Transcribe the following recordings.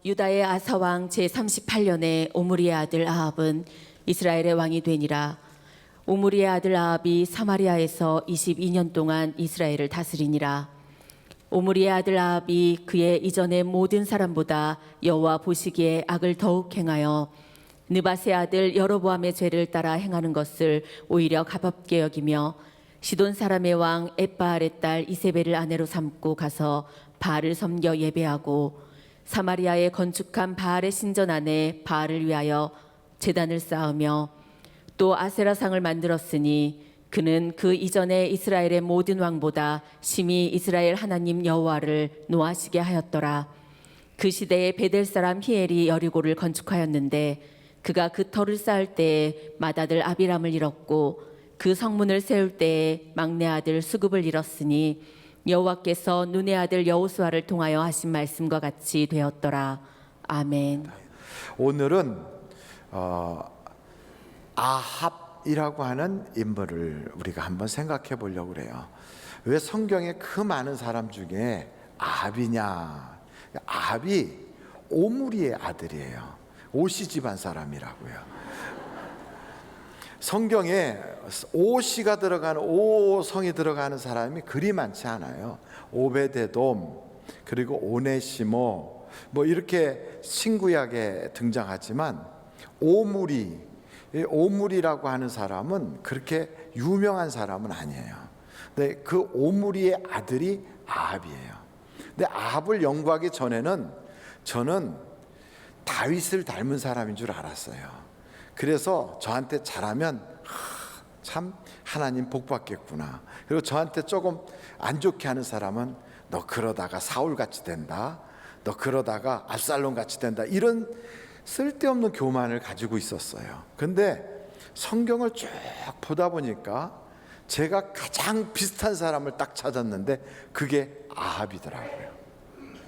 유다의 아사왕 제38년에 오므리의 아들 아합은 이스라엘의 왕이 되니라. 오므리의 아들 아합이 사마리아에서 22년 동안 이스라엘을 다스리니라. 오므리의 아들 아합이 그의 이전의 모든 사람보다 여호와 보시기에 악을 더욱 행하여 느밧의 아들 여로보암의 죄를 따라 행하는 것을 오히려 가볍게 여기며 시돈 사람의 왕 엣바알의 딸 이세벨을 아내로 삼고 가서 바알을 섬겨 예배하고 사마리아에 건축한 바알의 신전 안에 바알을 위하여 제단을 쌓으며 또 아세라상을 만들었으니 그는 그 이전에 이스라엘의 모든 왕보다 심히 이스라엘 하나님 여호와를 노하시게 하였더라. 그 시대에 베델 사람 히엘이 여리고를 건축하였는데 그가 그 터를 쌓을 때에 맏아들 아비람을 잃었고 그 성문을 세울 때에 막내 아들 수굽을 잃었으니 여호와께서 눈의 아들 여호수아를 통하여 하신 말씀과 같이 되었더라. 아멘. 오늘은 아합이라고 하는 인물을 우리가 한번 생각해 보려고 그래요. 왜 성경에 그 많은 사람 중에 아합이냐? 아합이 오므리의 아들이에요. 오시 집안 사람이라고요. 성경에 오시가 들어가는 오성이 들어가는 사람이 그리 많지 않아요. 오베데돔 그리고 오네시모 뭐 이렇게 신구약에 등장하지만 오므리라고 하는 사람은 그렇게 유명한 사람은 아니에요. 근데 그 오므리의 아들이 아합이에요. 근데 아합을 연구하기 전에는 저는 다윗을 닮은 사람인 줄 알았어요. 그래서 저한테 잘하면 참 하나님 복 받겠구나. 그리고 저한테 조금 안 좋게 하는 사람은 너 그러다가 사울같이 된다, 너 그러다가 압살롬같이 된다, 이런 쓸데없는 교만을 가지고 있었어요. 근데 성경을 쭉 보다 보니까 제가 가장 비슷한 사람을 딱 찾았는데 그게 아합이더라고요.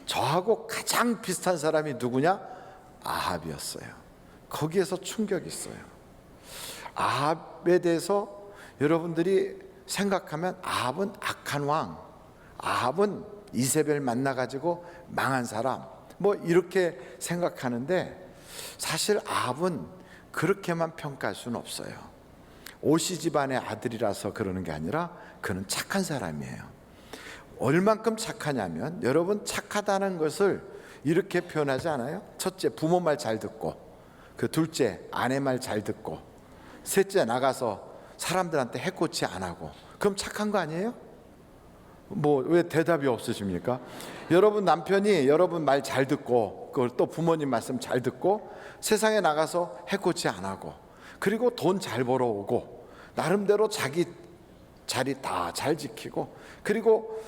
저하고 가장 비슷한 사람이 누구냐? 아합이었어요. 거기에서 충격이 있어요. 아합에 대해서 여러분들이 생각하면 아합은 악한 왕, 아합은 이세벨 만나가지고 망한 사람, 뭐 이렇게 생각하는데 사실 아합은 그렇게만 평가할 수는 없어요. 오시 집안의 아들이라서 그러는 게 아니라 그는 착한 사람이에요. 얼만큼 착하냐면 여러분 착하다는 것을 이렇게 표현하지 않아요? 첫째, 부모 말 잘 듣고, 그 둘째, 아내 말 잘 듣고, 셋째, 나가서 사람들한테 해코지 안 하고. 그럼 착한 거 아니에요? 뭐 왜 대답이 없으십니까? 여러분 남편이 여러분 말 잘 듣고, 그걸 또 부모님 말씀 잘 듣고, 세상에 나가서 해코지 안 하고, 그리고 돈 잘 벌어오고, 나름대로 자기 자리 다 잘 지키고, 그리고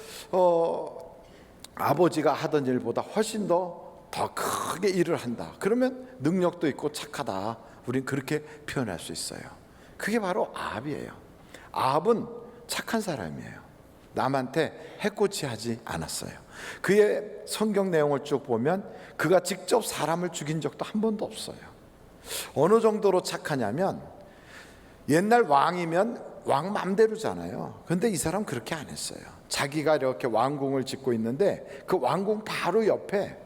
아버지가 하던 일보다 훨씬 더 크게 일을 한다. 그러면 능력도 있고 착하다. 우린 그렇게 표현할 수 있어요. 그게 바로 아합이에요. 아합은 착한 사람이에요. 남한테 해코지 하지 않았어요. 그의 성경 내용을 쭉 보면 그가 직접 사람을 죽인 적도 한 번도 없어요. 어느 정도로 착하냐면 옛날 왕이면 왕 맘대로잖아요. 근데 이 사람 그렇게 안 했어요. 자기가 이렇게 왕궁을 짓고 있는데 그 왕궁 바로 옆에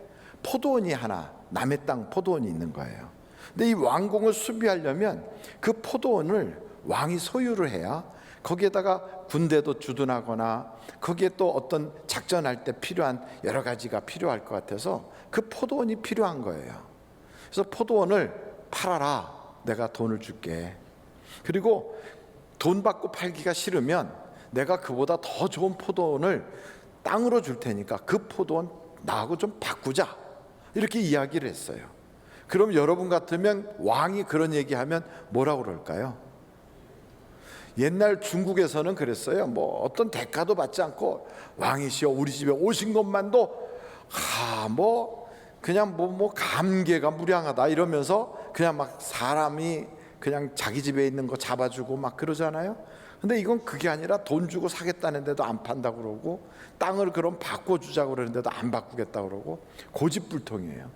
포도원이 하나, 남의 땅 포도원이 있는 거예요. 근데 이 왕궁을 수비하려면 그 포도원을 왕이 소유를 해야 거기에다가 군대도 주둔하거나 거기에 또 어떤 작전할 때 필요한 여러 가지가 필요할 것 같아서 그 포도원이 필요한 거예요. 그래서 포도원을 팔아라, 내가 돈을 줄게. 그리고 돈 받고 팔기가 싫으면 내가 그보다 더 좋은 포도원을 땅으로 줄 테니까 그 포도원 나하고 좀 바꾸자, 이렇게 이야기를 했어요. 그럼 여러분 같으면 왕이 그런 얘기하면 뭐라고 그럴까요? 옛날 중국에서는 그랬어요. 뭐 어떤 대가도 받지 않고 왕이시여 우리 집에 오신 것만도 그냥 감개가 무량하다 이러면서 그냥 막 사람이 그냥 자기 집에 있는 거 잡아주고 막 그러잖아요. 근데 이건 그게 아니라 돈 주고 사겠다는데도 안 판다고 그러고, 땅을 그럼 바꿔주자고 그러는데도 안 바꾸겠다고 그러고, 고집불통이에요.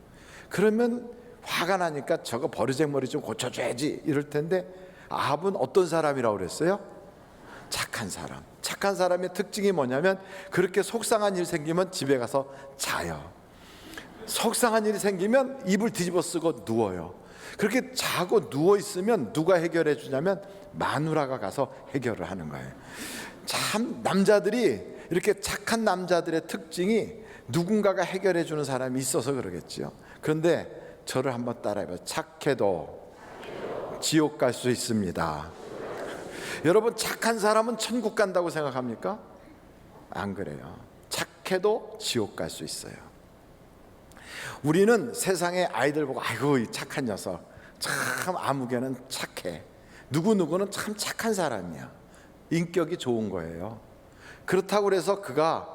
그러면 화가 나니까 저거 버르장머리 좀 고쳐줘야지 이럴 텐데, 아합은 어떤 사람이라고 그랬어요? 착한 사람. 착한 사람의 특징이 뭐냐면 그렇게 속상한 일 생기면 집에 가서 자요. 속상한 일이 생기면 이불 뒤집어 쓰고 누워요. 그렇게 자고 누워 있으면 누가 해결해 주냐면 마누라가 가서 해결을 하는 거예요. 참 남자들이 이렇게 착한 남자들의 특징이 누군가가 해결해 주는 사람이 있어서 그러겠지요. 그런데 저를 한번 따라해봐요. 착해도 지옥 갈 수 있습니다. 여러분, 착한 사람은 천국 간다고 생각합니까? 안 그래요. 착해도 지옥 갈 수 있어요. 우리는 세상에 아이들 보고 아이고 이 착한 녀석, 참 아무개는 착해, 누구누구는 참 착한 사람이야, 인격이 좋은 거예요. 그렇다고 해서 그가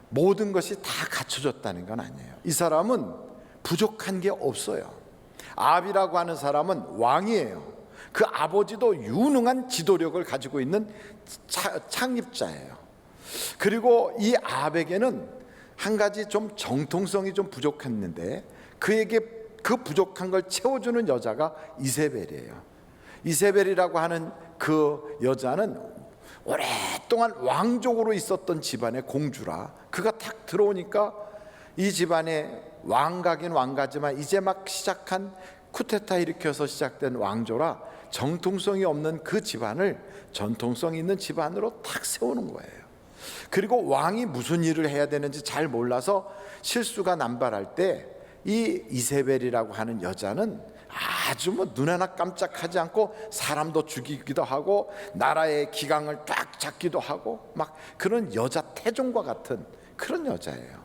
모든 것이 다 갖춰졌다는 건 아니에요. 이 사람은 부족한 게 없어요. 아합이라고 하는 사람은 왕이에요. 그 아버지도 유능한 지도력을 가지고 있는 창립자예요. 그리고 이 아합에게는 한 가지 좀 정통성이 좀 부족했는데 그에게 그 부족한 걸 채워주는 여자가 이세벨이에요. 이세벨이라고 하는 그 여자는 오랫동안 왕족으로 있었던 집안의 공주라, 그가 탁 들어오니까 이 집안의 왕가긴 왕가지만 이제 막 시작한 쿠데타 일으켜서 시작된 왕조라 정통성이 없는 그 집안을 전통성 있는 집안으로 탁 세우는 거예요. 그리고 왕이 무슨 일을 해야 되는지 잘 몰라서 실수가 남발할 때 이 이세벨이라고 하는 여자는 아주 뭐 눈 하나 깜짝하지 않고 사람도 죽이기도 하고 나라의 기강을 딱 잡기도 하고 막 그런 여자 태종과 같은 그런 여자예요.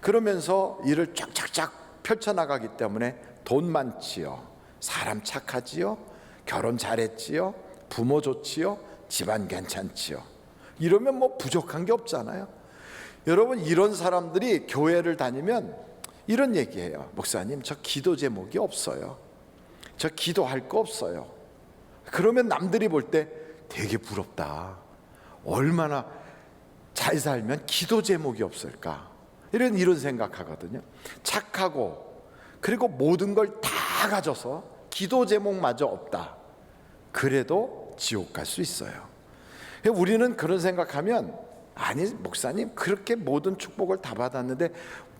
그러면서 일을 쫙쫙쫙 펼쳐나가기 때문에 돈 많지요, 사람 착하지요, 결혼 잘했지요, 부모 좋지요, 집안 괜찮지요. 이러면 뭐 부족한 게 없잖아요. 여러분, 이런 사람들이 교회를 다니면 이런 얘기해요. 목사님, 저 기도 제목이 없어요. 저 기도할 거 없어요. 그러면 남들이 볼 때 되게 부럽다. 얼마나 잘 살면 기도 제목이 없을까? 이런 생각하거든요. 착하고 그리고 모든 걸 다 가져서 기도 제목마저 없다. 그래도 지옥 갈 수 있어요. 우리는 그런 생각하면, 아니 목사님 그렇게 모든 축복을 다 받았는데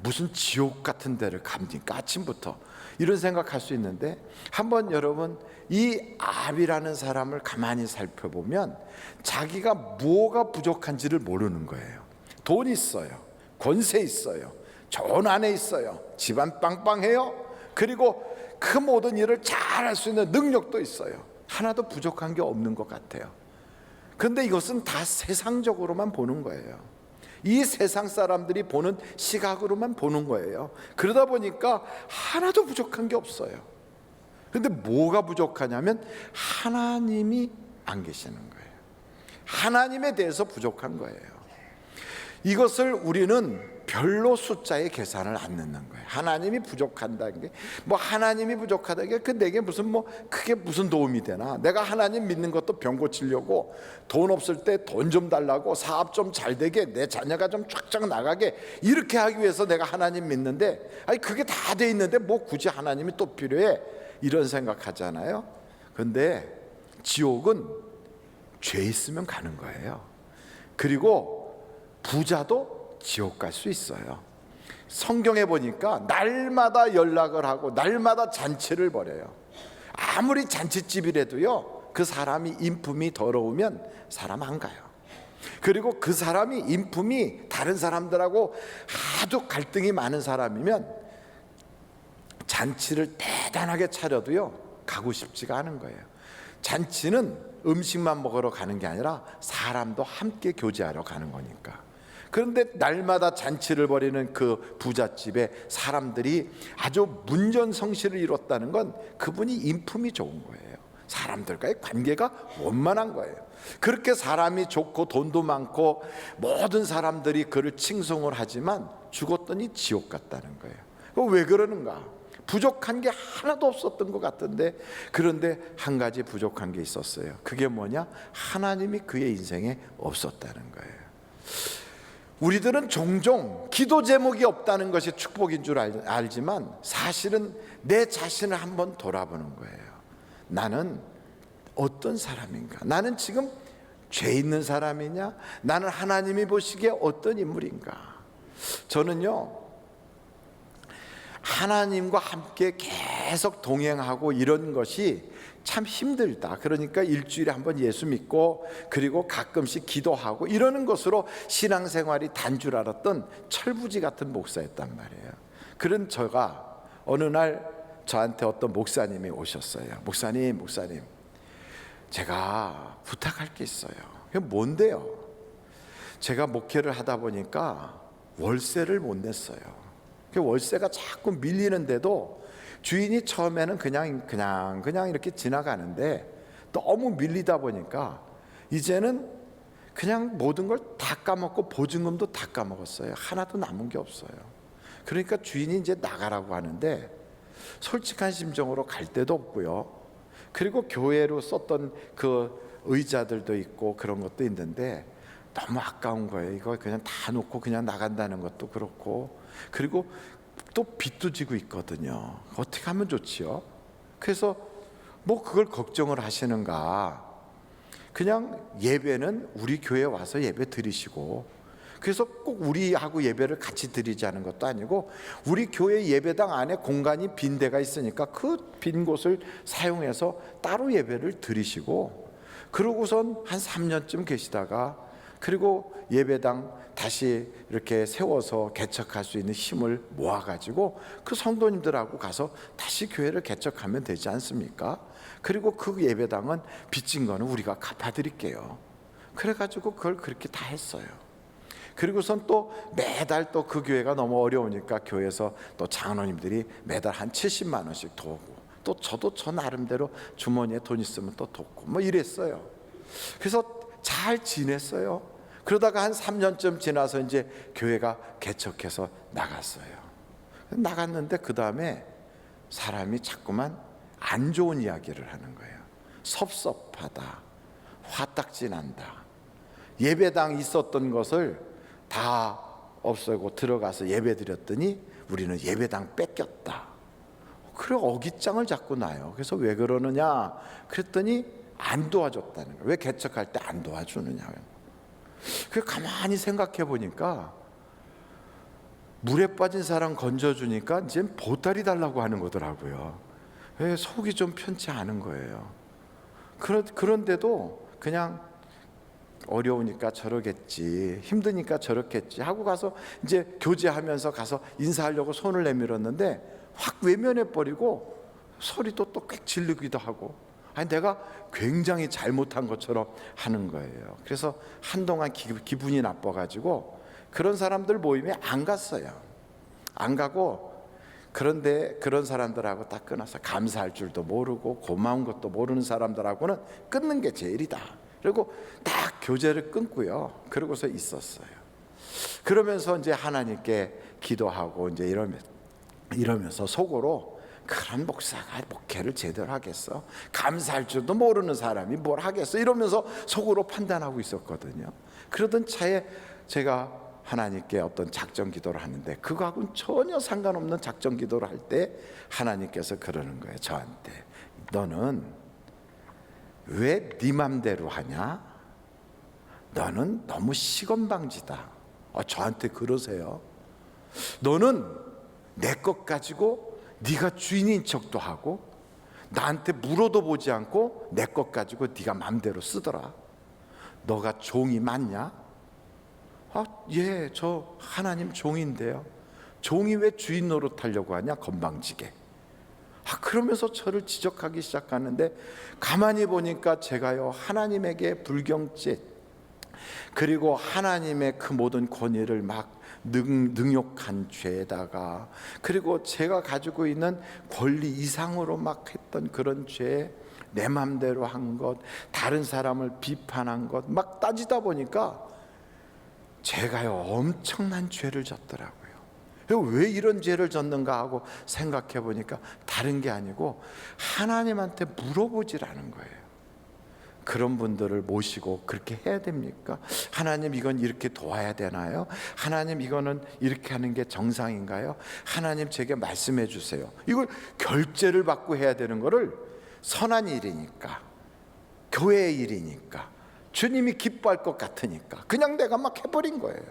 무슨 지옥 같은 데를 갑니까 아침부터, 이런 생각할 수 있는데, 한번 여러분 이 아합이라는 사람을 가만히 살펴보면 자기가 뭐가 부족한지를 모르는 거예요. 돈 있어요, 권세 있어요, 좋은 아내 있어요, 집안 빵빵해요, 그리고 그 모든 일을 잘 할 수 있는 능력도 있어요. 하나도 부족한 게 없는 것 같아요. 그런데 이것은 다 세상적으로만 보는 거예요. 이 세상 사람들이 보는 시각으로만 보는 거예요. 그러다 보니까 하나도 부족한 게 없어요. 그런데 뭐가 부족하냐면 하나님이 안 계시는 거예요. 하나님에 대해서 부족한 거예요. 이것을 우리는 별로 숫자에 계산을 안 넣는 거예요. 하나님이 부족한다는 게, 뭐 하나님이 부족하다는 게 그 내게 무슨 뭐 그게 무슨 도움이 되나? 내가 하나님 믿는 것도 병 고치려고, 돈 없을 때 돈 좀 달라고, 사업 좀 잘 되게, 내 자녀가 좀 쫙쫙 나가게, 이렇게 하기 위해서 내가 하나님 믿는데, 아니 그게 다 돼 있는데 뭐 굳이 하나님이 또 필요해? 이런 생각하잖아요. 그런데 지옥은 죄 있으면 가는 거예요. 그리고 부자도 지옥 갈 수 있어요. 성경에 보니까 날마다 연락을 하고 날마다 잔치를 벌여요. 아무리 잔치집이라도요, 그 사람이 인품이 더러우면 사람 안 가요. 그리고 그 사람이 인품이 다른 사람들하고 하도 갈등이 많은 사람이면 잔치를 대단하게 차려도요 가고 싶지가 않은 거예요. 잔치는 음식만 먹으러 가는 게 아니라 사람도 함께 교제하러 가는 거니까. 그런데 날마다 잔치를 벌이는 그 부잣집에 사람들이 아주 문전성시를 이뤘다는 건 그분이 인품이 좋은 거예요. 사람들과의 관계가 원만한 거예요. 그렇게 사람이 좋고 돈도 많고 모든 사람들이 그를 칭송을 하지만 죽었더니 지옥 갔다는 거예요. 왜 그러는가? 부족한 게 하나도 없었던 것 같은데, 그런데 한 가지 부족한 게 있었어요. 그게 뭐냐? 하나님이 그의 인생에 없었다는 거예요. 우리들은 종종 기도 제목이 없다는 것이 축복인 줄 알지만 사실은 내 자신을 한번 돌아보는 거예요. 나는 어떤 사람인가? 나는 지금 죄 있는 사람이냐? 나는 하나님이 보시기에 어떤 인물인가? 저는요, 하나님과 함께 계속 동행하고 이런 것이 참 힘들다. 그러니까 일주일에 한 번 예수 믿고 그리고 가끔씩 기도하고 이러는 것으로 신앙생활이 단 줄 알았던 철부지 같은 목사였단 말이에요. 그런 저가 어느 날 저한테 어떤 목사님이 오셨어요. 목사님 제가 부탁할 게 있어요. 그게 뭔데요? 제가 목회를 하다 보니까 월세를 못 냈어요. 그 월세가 자꾸 밀리는데도 주인이 처음에는 그냥 이렇게 지나가는데 너무 밀리다 보니까 이제는 그냥 모든 걸 다 까먹고 보증금도 다 까먹었어요. 하나도 남은 게 없어요. 그러니까 주인이 이제 나가라고 하는데 솔직한 심정으로 갈 데도 없고요. 그리고 교회로 썼던 그 의자들도 있고 그런 것도 있는데 너무 아까운 거예요. 이거 그냥 다 놓고 그냥 나간다는 것도 그렇고, 그리고 또 빚도 지고 있거든요. 어떻게 하면 좋지요? 그래서 뭐 그걸 걱정을 하시는가? 그냥 예배는 우리 교회 와서 예배 드리시고, 그래서 꼭 우리하고 예배를 같이 드리자는 것도 아니고 우리 교회 예배당 안에 공간이 빈 데가 있으니까 그 빈 곳을 사용해서 따로 예배를 드리시고, 그러고선 한 3년쯤 계시다가 그리고 예배당 다시 이렇게 세워서 개척할 수 있는 힘을 모아가지고 그 성도님들하고 가서 다시 교회를 개척하면 되지 않습니까? 그리고 그 예배당은 빚진 거는 우리가 갚아드릴게요. 그래가지고 그걸 그렇게 다 했어요. 그리고선 또 매달 또 그 교회가 너무 어려우니까 교회에서 또 장로님들이 매달 한 70만 원씩 도우고, 또 저도 저 나름대로 주머니에 돈 있으면 또 돕고 뭐 이랬어요. 그래서 잘 지냈어요. 그러다가 한 3년쯤 지나서 이제 교회가 개척해서 나갔어요. 나갔는데 그 다음에 사람이 자꾸만 안 좋은 이야기를 하는 거예요. 섭섭하다, 화딱지 난다, 예배당 있었던 것을 다 없애고 들어가서 예배 드렸더니 우리는 예배당 뺏겼다. 그래 어깃장을 자꾸 놔요. 그래서 왜 그러느냐 그랬더니 안 도와줬다는 거예요. 왜 개척할 때 안 도와주느냐. 그 가만히 생각해 보니까 물에 빠진 사람 건져주니까 이제 보따리 달라고 하는 거더라고요. 속이 좀 편치 않은 거예요. 그런데도 그냥 어려우니까 저러겠지, 힘드니까 저렇겠지 하고 가서 이제 교제하면서 가서 인사하려고 손을 내밀었는데 확 외면해 버리고 소리도 또 꽥 지르기도 하고, 아니 내가 굉장히 잘못한 것처럼 하는 거예요. 그래서 한동안 기분이 나빠가지고 그런 사람들 모임에 안 갔어요. 안 가고, 그런데 그런 사람들하고 딱 끊어서 감사할 줄도 모르고 고마운 것도 모르는 사람들하고는 끊는 게 제일이다. 그리고 딱 교제를 끊고요. 그러고서 있었어요. 그러면서 이제 하나님께 기도하고 이제 이러면서 속으로 그런 목사가 목회를 제대로 하겠어? 감사할 줄도 모르는 사람이 뭘 하겠어? 이러면서 속으로 판단하고 있었거든요. 그러던 차에 제가 하나님께 어떤 작정 기도를 하는데 그거하고는 전혀 상관없는 작정 기도를 할 때 하나님께서 그러는 거예요. 저한테 너는 왜 네 맘대로 하냐? 너는 너무 시건방지다. 저한테 그러세요. 너는 내 것 가지고 네가 주인인 척도 하고 나한테 물어도 보지 않고 내 것 가지고 네가 맘대로 쓰더라. 너가 종이 맞냐? 예, 저 하나님 종인데요. 종이 왜 주인 노릇하려고 하냐? 건방지게. 그러면서 저를 지적하기 시작하는데 가만히 보니까 제가요 하나님에게 불경죄 그리고 하나님의 그 모든 권위를 막 능욕한 죄에다가, 그리고 제가 가지고 있는 권리 이상으로 막 했던 그런 죄, 내 맘대로 한 것, 다른 사람을 비판한 것 막 따지다 보니까 제가요 엄청난 죄를 졌더라고요. 왜 이런 죄를 졌는가 하고 생각해 보니까 다른 게 아니고 하나님한테 물어보질 않은 거예요. 그런 분들을 모시고 그렇게 해야 됩니까? 하나님 이건 이렇게 도와야 되나요? 하나님 이거는 이렇게 하는 게 정상인가요? 하나님 제게 말씀해 주세요. 이걸 결제를 받고 해야 되는 거를 선한 일이니까, 교회의 일이니까, 주님이 기뻐할 것 같으니까 그냥 내가 막 해버린 거예요.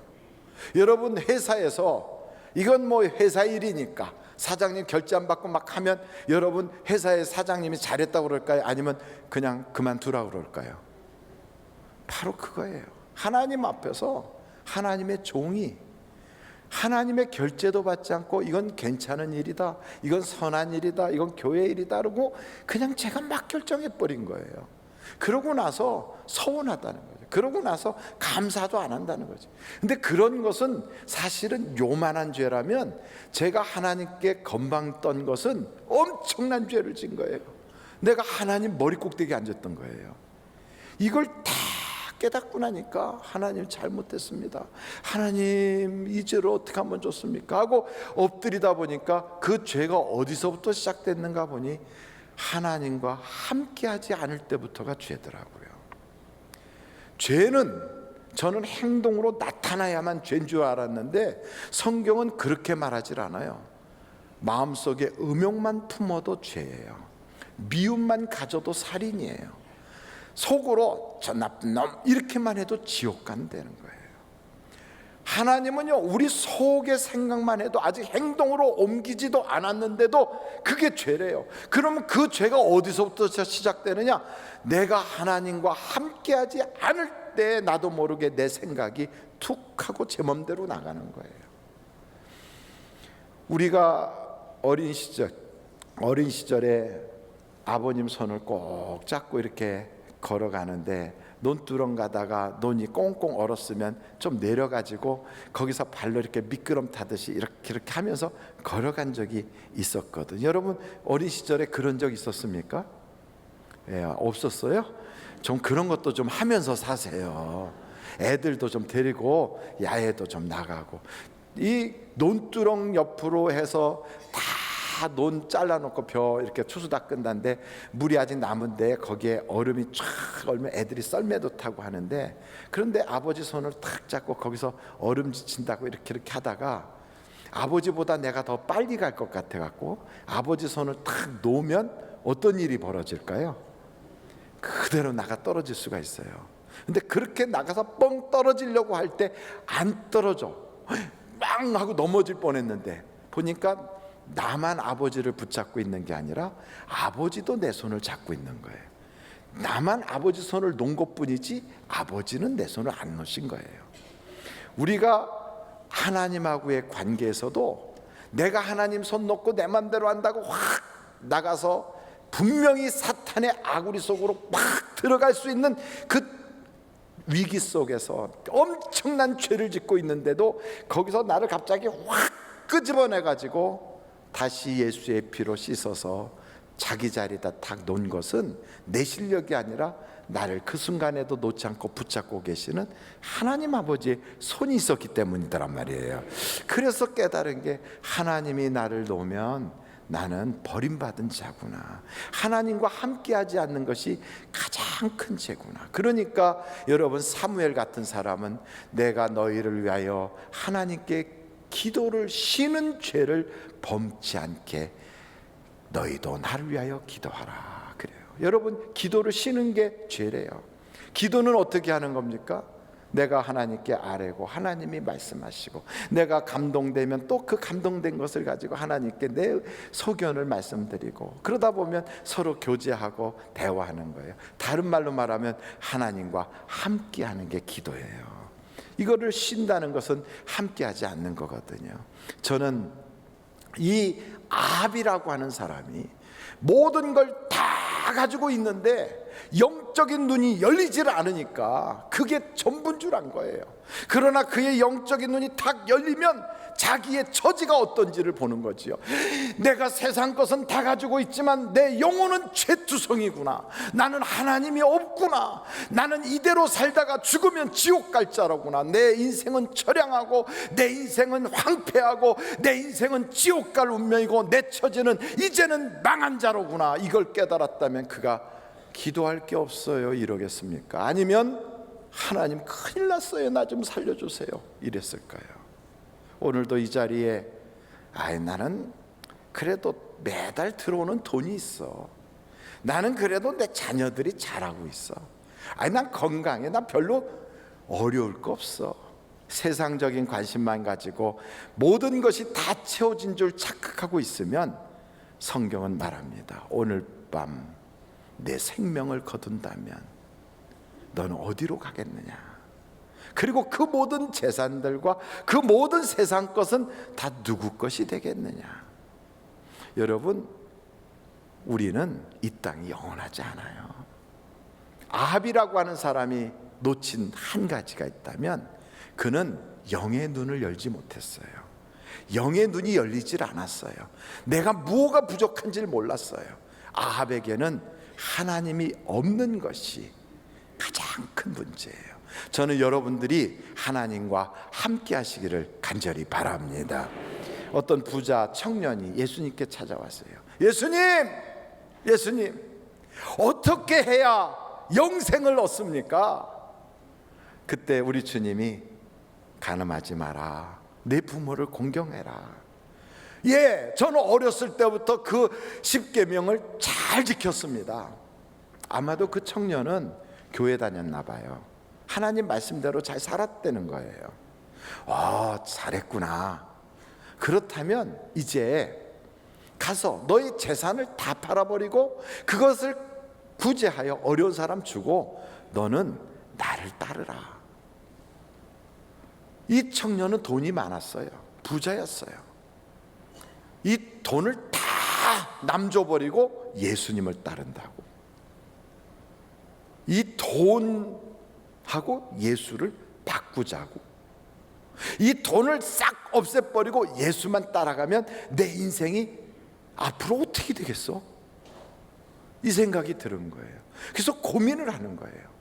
여러분 회사에서 이건 뭐 회사 일이니까 사장님 결제 안 받고 막 하면 여러분 회사의 사장님이 잘했다고 그럴까요? 아니면 그냥 그만두라고 그럴까요? 바로 그거예요. 하나님 앞에서 하나님의 종이 하나님의 결제도 받지 않고 이건 괜찮은 일이다, 이건 선한 일이다, 이건 교회 일이다 그러고 그냥 제가 막 결정해 버린 거예요. 그러고 나서 서운하다는 거죠. 그러고 나서 감사도 안 한다는 거죠. 근데 그런 것은 사실은 요만한 죄라면 제가 하나님께 건방 떤 것은 엄청난 죄를 진 거예요. 내가 하나님 머리 꼭대기에 앉았던 거예요. 이걸 다 깨닫고 나니까 하나님 잘못했습니다, 하나님 이 죄를 어떻게 하면 좋습니까 하고 엎드리다 보니까 그 죄가 어디서부터 시작됐는가 보니 하나님과 함께하지 않을 때부터가 죄더라고요. 죄는 저는 행동으로 나타나야만 죄인 줄 알았는데 성경은 그렇게 말하질 않아요. 마음속에 음욕만 품어도 죄예요. 미움만 가져도 살인이에요. 속으로 저 나쁜 놈 이렇게만 해도 지옥 간다는 거예요. 하나님은요, 우리 속의 생각만 해도 아직 행동으로 옮기지도 않았는데도 그게 죄래요. 그러면 그 죄가 어디서부터 시작되느냐? 내가 하나님과 함께하지 않을 때 나도 모르게 내 생각이 툭 하고 제 맘대로 나가는 거예요. 우리가 어린 시절에 아버님 손을 꼭 잡고 이렇게 걸어가는데 논두렁 가다가 논이 꽁꽁 얼었으면 좀 내려가지고 거기서 발로 이렇게 미끄럼 타듯이 이렇게 하면서 걸어간 적이 있었거든요. 여러분 어린 시절에 그런 적 있었습니까? 예, 없었어요? 좀 그런 것도 좀 하면서 사세요. 애들도 좀 데리고 야외도 좀 나가고, 이 논두렁 옆으로 해서 다 논 잘라놓고 벼 이렇게 추수 다 끝난데 물이 아직 남은데 거기에 얼음이 쫙 얼면 애들이 썰매도 타고 하는데, 그런데 아버지 손을 탁 잡고 거기서 얼음 지친다고 이렇게 하다가 아버지보다 내가 더 빨리 갈 것 같아 갖고 아버지 손을 탁 놓으면 어떤 일이 벌어질까요? 그대로 나가 떨어질 수가 있어요. 근데 그렇게 나가서 뻥 떨어지려고 할 때 안 떨어져. 빵 하고 넘어질 뻔했는데 보니까 나만 아버지를 붙잡고 있는 게 아니라 아버지도 내 손을 잡고 있는 거예요. 나만 아버지 손을 놓은 것뿐이지 아버지는 내 손을 안 놓으신 거예요. 우리가 하나님하고의 관계에서도 내가 하나님 손 놓고 내 맘대로 한다고 확 나가서 분명히 사탄의 아구리 속으로 막 들어갈 수 있는 그 위기 속에서 엄청난 죄를 짓고 있는데도 거기서 나를 갑자기 확 끄집어내가지고 다시 예수의 피로 씻어서 자기 자리에다 탁 놓은 것은 내 실력이 아니라 나를 그 순간에도 놓지 않고 붙잡고 계시는 하나님 아버지의 손이 있었기 때문이더란 말이에요. 그래서 깨달은 게 하나님이 나를 놓으면 나는 버림받은 자구나, 하나님과 함께하지 않는 것이 가장 큰 죄구나. 그러니까 여러분 사무엘 같은 사람은 내가 너희를 위하여 하나님께 기도를 쉬는 죄를 범치 않게 너희도 나를 위하여 기도하라 그래요. 여러분 기도를 쉬는 게 죄래요. 기도는 어떻게 하는 겁니까? 내가 하나님께 아뢰고 하나님이 말씀하시고 내가 감동되면 또 그 감동된 것을 가지고 하나님께 내 소견을 말씀드리고, 그러다 보면 서로 교제하고 대화하는 거예요. 다른 말로 말하면 하나님과 함께하는 게 기도예요. 이거를 쉰다는 것은 함께하지 않는 거거든요. 저는 이 아합이라고 하는 사람이 모든 걸 다 가지고 있는데 영적인 눈이 열리질 않으니까 그게 전부인 줄 안 거예요. 그러나 그의 영적인 눈이 탁 열리면 자기의 처지가 어떤지를 보는 거지요. 내가 세상 것은 다 가지고 있지만 내 영혼은 죄투성이구나, 나는 하나님이 없구나, 나는 이대로 살다가 죽으면 지옥 갈 자로구나, 내 인생은 처량하고 내 인생은 황폐하고 내 인생은 지옥 갈 운명이고 내 처지는 이제는 망한 자로구나. 이걸 깨달았다면 그가 기도할 게 없어요 이러겠습니까? 아니면 하나님 큰일 났어요, 나 좀 살려주세요 이랬을까요? 오늘도 이 자리에 나는 그래도 매달 들어오는 돈이 있어, 나는 그래도 내 자녀들이 잘하고 있어, 난 건강해, 난 별로 어려울 거 없어, 세상적인 관심만 가지고 모든 것이 다 채워진 줄 착각하고 있으면 성경은 말합니다. 오늘 밤 내 생명을 거둔다면 너는 어디로 가겠느냐? 그리고 그 모든 재산들과 그 모든 세상 것은 다 누구 것이 되겠느냐? 여러분, 우리는 이 땅이 영원하지 않아요. 아합이라고 하는 사람이 놓친 한 가지가 있다면 그는 영의 눈을 열지 못했어요. 영의 눈이 열리질 않았어요. 내가 무엇가 부족한지를 몰랐어요. 아합에게는 하나님이 없는 것이 가장 큰 문제예요. 저는 여러분들이 하나님과 함께 하시기를 간절히 바랍니다. 어떤 부자 청년이 예수님께 찾아왔어요. 예수님, 어떻게 해야 영생을 얻습니까? 그때 우리 주님이 간음하지 마라, 내 부모를 공경해라. 저는 어렸을 때부터 그 10계명을 잘 지켰습니다. 아마도 그 청년은 교회 다녔나 봐요. 하나님 말씀대로 잘 살았다는 거예요. 잘했구나. 그렇다면 이제 가서 너의 재산을 다 팔아버리고 그것을 구제하여 어려운 사람 주고 너는 나를 따르라. 이 청년은 돈이 많았어요. 부자였어요. 이 돈을 다 남줘버리고 예수님을 따른다고. 이 돈하고 예수를 바꾸자고. 이 돈을 싹 없애버리고 예수만 따라가면 내 인생이 앞으로 어떻게 되겠어? 이 생각이 드는 거예요. 그래서 고민을 하는 거예요.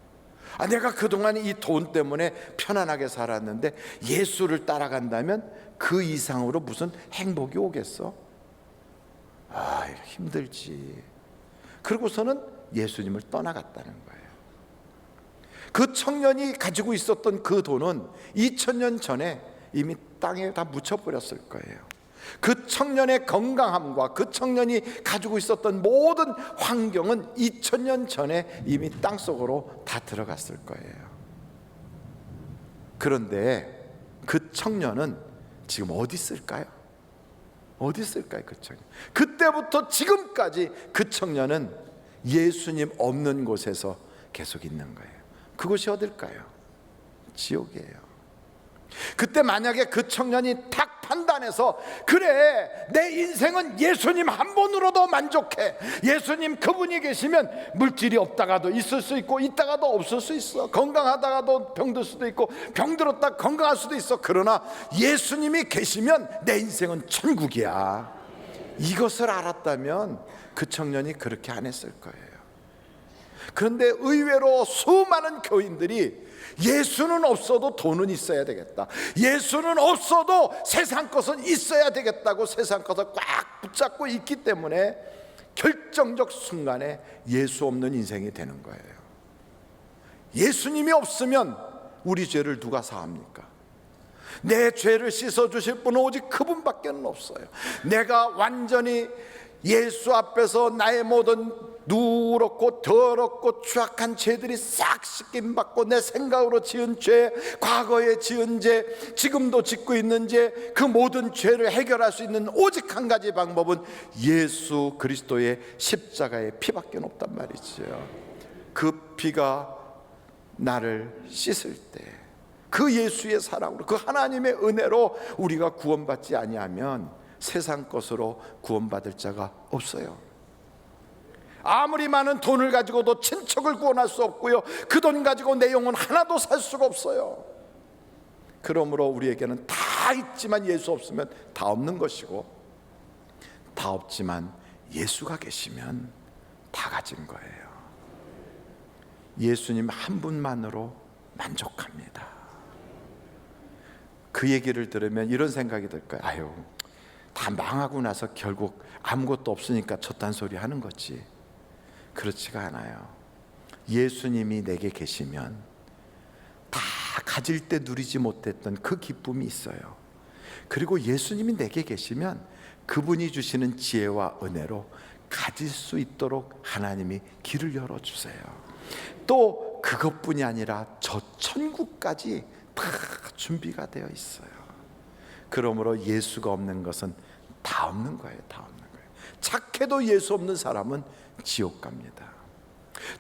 내가 그동안 이 돈 때문에 편안하게 살았는데 예수를 따라간다면 그 이상으로 무슨 행복이 오겠어? 힘들지. 그러고서는 예수님을 떠나갔다는 거예요. 그 청년이 가지고 있었던 그 돈은 2000년 전에 이미 땅에 다 묻혀버렸을 거예요. 그 청년의 건강함과 그 청년이 가지고 있었던 모든 환경은 2000년 전에 이미 땅속으로 다 들어갔을 거예요. 그런데 그 청년은 지금 어디 있을까요? 어디 있을까요? 그 청년. 그때부터 지금까지 그 청년은 예수님 없는 곳에서 계속 있는 거예요. 그곳이 어딜까요? 지옥이에요. 그때 만약에 그 청년이 딱 판단해서 그래, 내 인생은 예수님 한 분으로도 만족해. 예수님 그분이 계시면 물질이 없다가도 있을 수 있고 있다가도 없을 수 있어. 건강하다가도 병들 수도 있고 병들었다 건강할 수도 있어. 그러나 예수님이 계시면 내 인생은 천국이야. 이것을 알았다면 그 청년이 그렇게 안 했을 거예요. 그런데 의외로 수많은 교인들이 예수는 없어도 돈은 있어야 되겠다, 예수는 없어도 세상 것은 있어야 되겠다고 세상 것을 꽉 붙잡고 있기 때문에 결정적 순간에 예수 없는 인생이 되는 거예요. 예수님이 없으면 우리 죄를 누가 사합니까? 내 죄를 씻어주실 분은 오직 그분밖에 없어요. 내가 완전히 예수 앞에서 나의 모든 누렇고 더럽고 추악한 죄들이 싹 씻김받고 내 생각으로 지은 죄, 과거에 지은 죄, 지금도 짓고 있는 죄, 그 모든 죄를 해결할 수 있는 오직 한 가지 방법은 예수 그리스도의 십자가의 피밖에 없단 말이죠. 그 피가 나를 씻을 때 그 예수의 사랑으로, 그 하나님의 은혜로 우리가 구원받지 아니하면 세상 것으로 구원받을 자가 없어요. 아무리 많은 돈을 가지고도 친척을 구원할 수 없고요, 그 돈 가지고 내 영혼 하나도 살 수가 없어요. 그러므로 우리에게는 다 있지만 예수 없으면 다 없는 것이고, 다 없지만 예수가 계시면 다 가진 거예요. 예수님 한 분만으로 만족합니다. 그 얘기를 들으면 이런 생각이 들 거예요. 아유, 다 망하고 나서 결국 아무것도 없으니까 저딴 소리 하는 거지. 그렇지가 않아요. 예수님이 내게 계시면 다 가질 때 누리지 못했던 그 기쁨이 있어요. 그리고 예수님이 내게 계시면 그분이 주시는 지혜와 은혜로 가질 수 있도록 하나님이 길을 열어주세요. 또 그것뿐이 아니라 저 천국까지 다 준비가 되어 있어요. 그러므로 예수가 없는 것은 다 없는 거예요. 다 없는 거예요. 착해도 예수 없는 사람은 지옥 갑니다.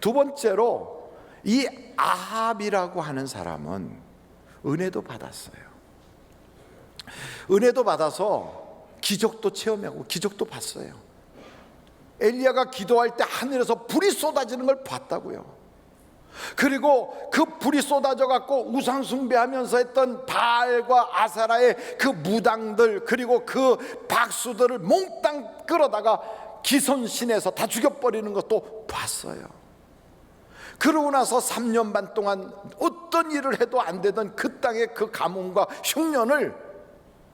두 번째로 이 아합이라고 하는 사람은 은혜도 받았어요. 은혜도 받아서 기적도 체험하고 기적도 봤어요. 엘리야가 기도할 때 하늘에서 불이 쏟아지는 걸 봤다고요. 그리고 그 불이 쏟아져 갖고 우상 숭배하면서 했던 바알과 아사라의 그 무당들, 그리고 그 박수들을 몽땅 끌어다가 기선신에서 다 죽여버리는 것도 봤어요. 그러고 나서 3년 반 동안 어떤 일을 해도 안 되던 그 땅의 그 가뭄과 흉년을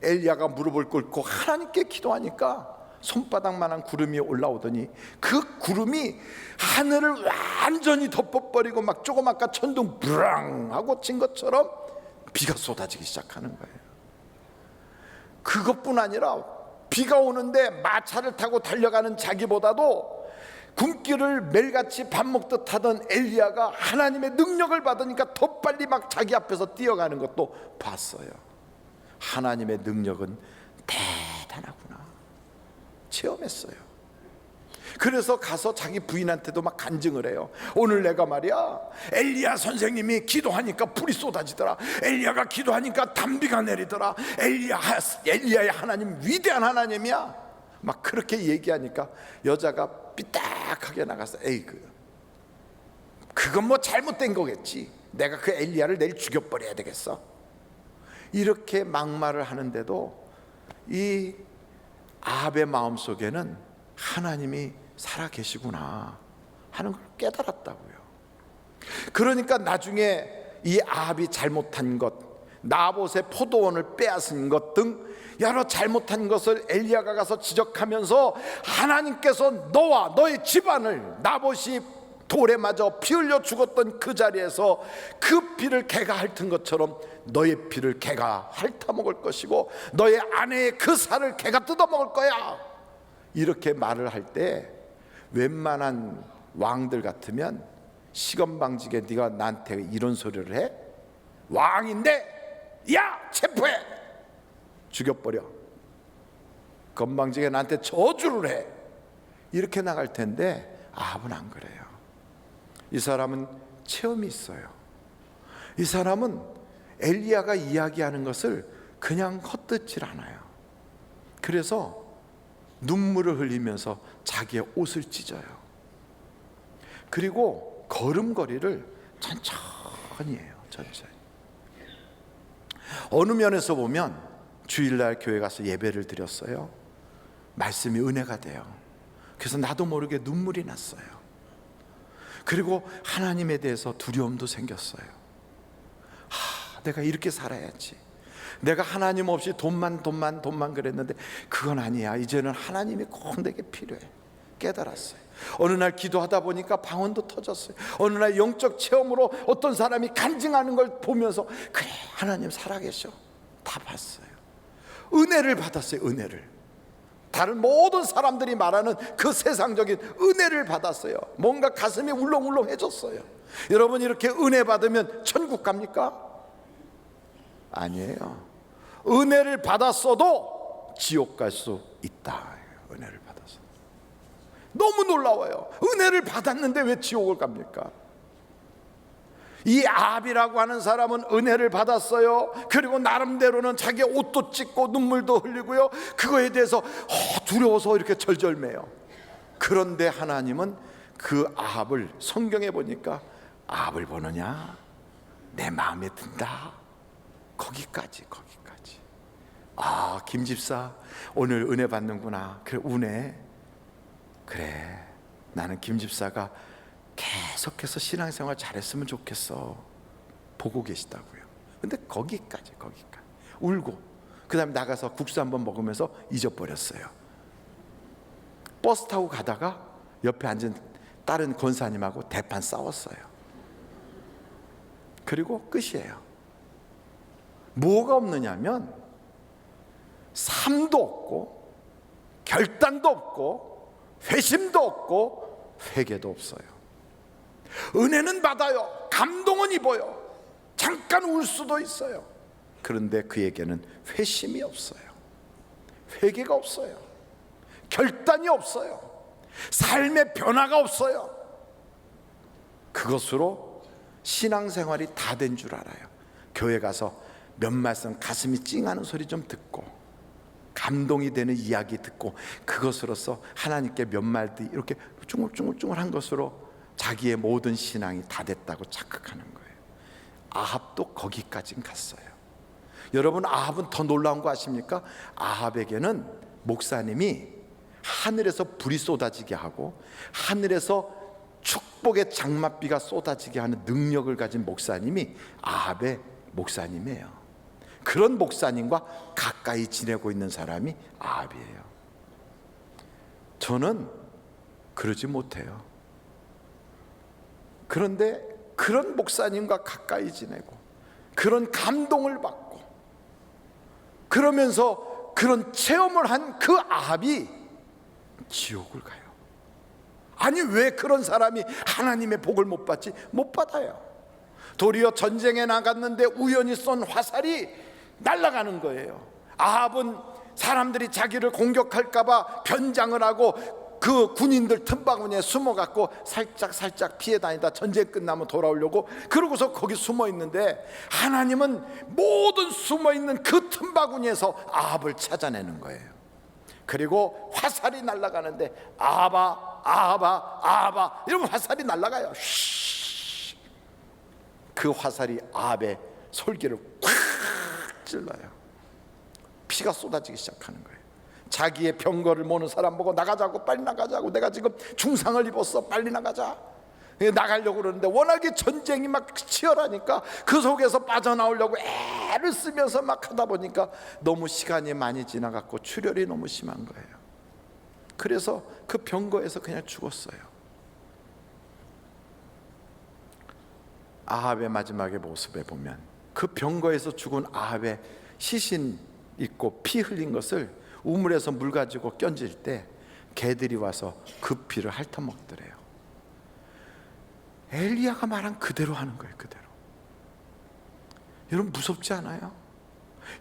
엘리야가 무릎을 꿇고 하나님께 기도하니까 손바닥만한 구름이 올라오더니 그 구름이 하늘을 완전히 덮어버리고 막 조그맣게 천둥 부랑 하고 친 것처럼 비가 쏟아지기 시작하는 거예요. 그것뿐 아니라 비가 오는데 마차를 타고 달려가는 자기보다도 굶기를 매일같이 밥 먹듯 하던 엘리야가 하나님의 능력을 받으니까 더 빨리 막 자기 앞에서 뛰어가는 것도 봤어요. 하나님의 능력은 대단하구나 체험했어요. 그래서 가서 자기 부인한테도 막 간증을 해요. 오늘 내가 말이야, 엘리야 선생님이 기도하니까 불이 쏟아지더라. 엘리야가 기도하니까 단비가 내리더라. 엘리야의 하나님 위대한 하나님이야. 막 그렇게 얘기하니까 여자가 삐딱하게 나가서 에이 그건 뭐 잘못된 거겠지. 내가 그 엘리야를 내일 죽여버려야 되겠어. 이렇게 막말을 하는데도 이 아합의 마음속에는 하나님이 살아계시구나 하는 걸 깨달았다고요. 그러니까 나중에 이 아합이 잘못한 것, 나봇의 포도원을 빼앗은 것 등 여러 잘못한 것을 엘리야가 가서 지적하면서 하나님께서 너와 너의 집안을 나봇이 돌에 맞아 피 흘려 죽었던 그 자리에서 그 피를 개가 핥은 것처럼 너의 피를 개가 핥아먹을 것이고 너의 아내의 그 살을 개가 뜯어먹을 거야, 이렇게 말을 할 때 웬만한 왕들 같으면 시건방지게 네가 나한테 이런 소리를 해? 왕인데 야 체포해, 죽여버려, 건방지게 나한테 저주를 해, 이렇게 나갈 텐데 아합은 안 그래요. 이 사람은 체험이 있어요. 이 사람은 엘리야가 이야기하는 것을 그냥 헛듣질 않아요. 그래서 눈물을 흘리면서 자기의 옷을 찢어요. 그리고 걸음걸이를 천천히 해요. 천천히. 어느 면에서 보면 주일날 교회 가서 예배를 드렸어요. 말씀이 은혜가 돼요. 그래서 나도 모르게 눈물이 났어요. 그리고 하나님에 대해서 두려움도 생겼어요. 내가 이렇게 살아야지. 내가 하나님 없이 돈만 그랬는데 그건 아니야. 이제는 하나님이 꼭 내게 필요해. 깨달았어요. 어느 날 기도하다 보니까 방언도 터졌어요. 어느 날 영적 체험으로 어떤 사람이 간증하는 걸 보면서 그래, 하나님 살아계셔. 다 봤어요. 은혜를 받았어요. 은혜를. 다른 모든 사람들이 말하는 그 세상적인 은혜를 받았어요. 뭔가 가슴이 울렁울렁해졌어요. 여러분, 이렇게 은혜 받으면 천국 갑니까? 아니에요. 은혜를 받았어도 지옥 갈 수 있다. 은혜를 받아서 너무 놀라워요. 은혜를 받았는데 왜 지옥을 갑니까? 이 아합이라고 하는 사람은 은혜를 받았어요. 그리고 나름대로는 자기 옷도 찢고 눈물도 흘리고요. 그거에 대해서 두려워서 이렇게 절절매요. 그런데 하나님은 그 아합을, 성경에 보니까 아합을 보느냐? 내 마음에 든다. 거기까지. 아, 김 집사 오늘 은혜 받는구나. 그래, 은혜. 그래, 나는 김 집사가 계속해서 신앙생활 잘했으면 좋겠어. 보고 계시다고요. 근데 거기까지. 울고 그 다음에 나가서 국수 한번 먹으면서 잊어버렸어요. 버스 타고 가다가 옆에 앉은 다른 권사님하고 대판 싸웠어요. 그리고 끝이에요. 뭐가 없느냐면 삶도 없고 결단도 없고 회심도 없고 회개도 없어요. 은혜는 받아요. 감동은 입어요. 잠깐 울 수도 있어요. 그런데 그에게는 회심이 없어요. 회개가 없어요. 결단이 없어요. 삶의 변화가 없어요. 그것으로 신앙생활이 다 된 줄 알아요. 교회 가서 몇 말씀 가슴이 찡하는 소리 좀 듣고, 감동이 되는 이야기 듣고, 그것으로서 하나님께 몇 마디 이렇게 쭝얼쭝얼한 것으로 자기의 모든 신앙이 다 됐다고 착각하는 거예요. 아합도 거기까지 갔어요. 여러분, 아합은 더 놀라운 거 아십니까? 아합에게는 목사님이 하늘에서 불이 쏟아지게 하고 하늘에서 축복의 장맛비가 쏟아지게 하는 능력을 가진 목사님이 아합의 목사님이에요. 그런 목사님과 가까이 지내고 있는 사람이 아합이에요. 저는 그러지 못해요. 그런데 그런 목사님과 가까이 지내고 그런 감동을 받고 그러면서 그런 체험을 한 그 아합이 지옥을 가요. 아니, 왜 그런 사람이 하나님의 복을 못 받지? 못 받아요. 도리어 전쟁에 나갔는데 우연히 쏜 화살이 날아가는 거예요. 아합은 사람들이 자기를 공격할까 봐 변장을 하고 그 군인들 틈바구니에 숨어갖고 살짝 피해 다니다 전쟁 끝나면 돌아오려고 그러고서 거기 숨어 있는데, 하나님은 모든 숨어 있는 그 틈바구니에서 아합을 찾아내는 거예요. 그리고 화살이 날아가는데 아합아 아합아 아합아 이러면 화살이 날아가요. 그 화살이 아합의 솔기를 꽉 찔러요. 피가 쏟아지기 시작하는 거예요. 자기의 병거를 모는 사람 보고 나가자고, 빨리 나가자고, 내가 지금 중상을 입었어, 빨리 나가자. 나가려고 그러는데 워낙에 전쟁이 막 치열하니까 그 속에서 빠져나오려고 애를 쓰면서 막 하다 보니까 너무 시간이 많이 지나갔고 출혈이 너무 심한 거예요. 그래서 그 병거에서 그냥 죽었어요. 아합의 마지막의 모습에 보면 그 병거에서 죽은 아합의 시신 있고 피 흘린 것을 우물에서 물 가지고 던질 때 개들이 와서 그 피를 핥아먹더래요. 엘리야가 말한 그대로 하는 거예요. 그대로. 여러분, 무섭지 않아요?